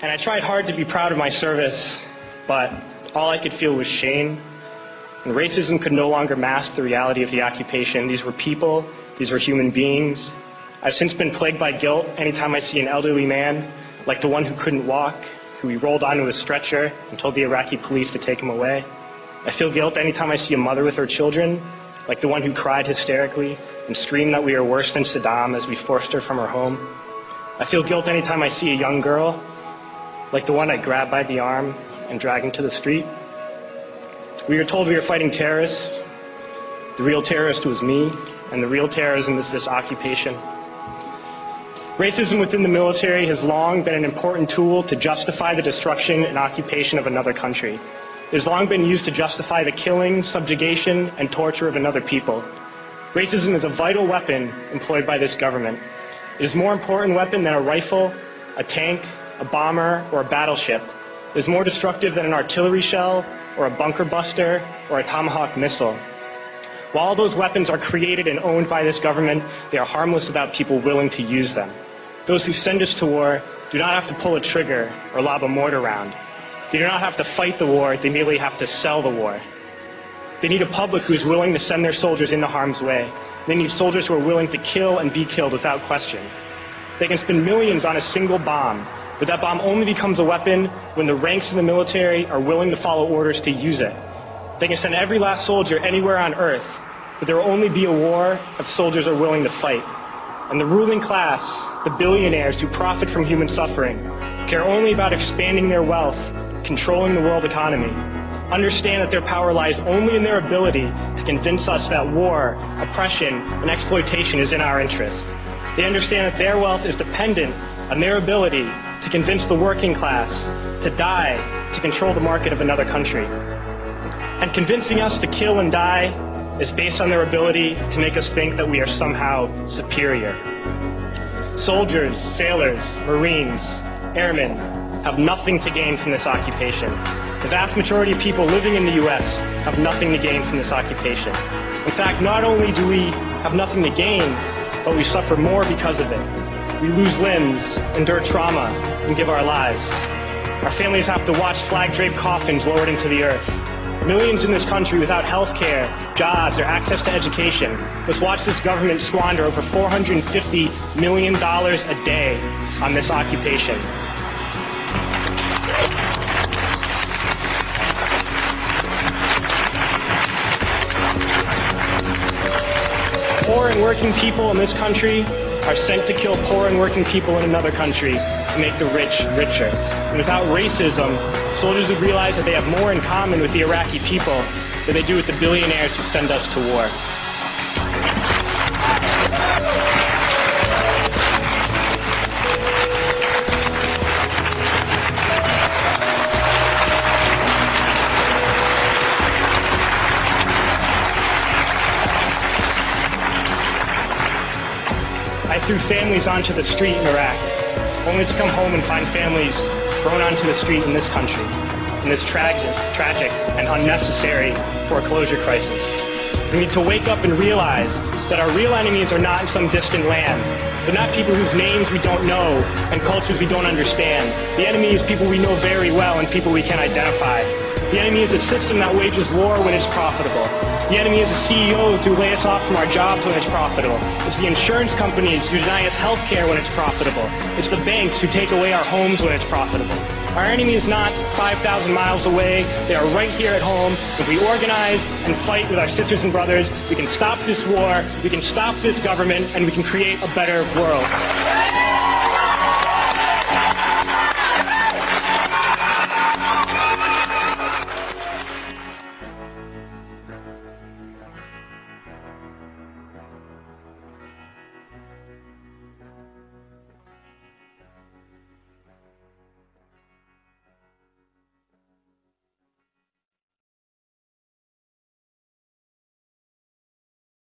And I tried hard to be proud of my service, but all I could feel was shame. And racism could no longer mask the reality of the occupation. These were people, these were human beings. I've since been plagued by guilt anytime I see an elderly man, like the one who couldn't walk, who we rolled onto a stretcher and told the Iraqi police to take him away. I feel guilt anytime I see a mother with her children, like the one who cried hysterically and screamed that we are worse than Saddam as we forced her from her home. I feel guilt anytime I see a young girl, like the one I grabbed by the arm and dragged into the street. We were told we were fighting terrorists. The real terrorist was me, and the real terrorism is this occupation. Racism within the military has long been an important tool to justify the destruction and occupation of another country. It has long been used to justify the killing, subjugation, and torture of another people. Racism is a vital weapon employed by this government. It is a more important weapon than a rifle, a tank, a bomber, or a battleship. It is more destructive than an artillery shell, or a bunker buster, or a Tomahawk missile. While all those weapons are created and owned by this government, they are harmless without people willing to use them. Those who send us to war do not have to pull a trigger or lob a mortar round. They do not have to fight the war, they merely have to sell the war. They need a public who is willing to send their soldiers into harm's way. They need soldiers who are willing to kill and be killed without question. They can spend millions on a single bomb, but that bomb only becomes a weapon when the ranks in the military are willing to follow orders to use it. They can send every last soldier anywhere on earth, but there will only be a war if soldiers are willing to fight. And the ruling class, the billionaires who profit from human suffering, care only about expanding their wealth, controlling the world economy. Understand that their power lies only in their ability to convince us that war, oppression, and exploitation is in our interest. They understand that their wealth is dependent on their ability to convince the working class to die to control the market of another country. And convincing us to kill and die is based on their ability to make us think that we are somehow superior. Soldiers, sailors, Marines, airmen have nothing to gain from this occupation. The vast majority of people living in the U.S. have nothing to gain from this occupation. In fact, not only do we have nothing to gain, but we suffer more because of it. We lose limbs, endure trauma, and give our lives. Our families have to watch flag-draped coffins lowered into the earth. Millions in this country without health care, jobs, or access to education must watch this government squander over $450 million a day on this occupation. Poor and working people in this country are sent to kill poor and working people in another country to make the rich richer. And without racism, soldiers would realize that they have more in common with the Iraqi people than they do with the billionaires who send us to war. I threw families onto the street in Iraq, only to come home and find families thrown onto the street in this country, in this tragic and unnecessary foreclosure crisis. We need to wake up and realize that our real enemies are not in some distant land. They're not people whose names we don't know and cultures we don't understand. The enemy is people we know very well and people we can identify. The enemy is a system that wages war when it's profitable. The enemy is the CEOs who lay us off from our jobs when it's profitable. It's the insurance companies who deny us health care when it's profitable. It's the banks who take away our homes when it's profitable. Our enemy is not 5,000 miles away. They are right here at home. If we organize and fight with our sisters and brothers, we can stop this war, we can stop this government, and we can create a better world.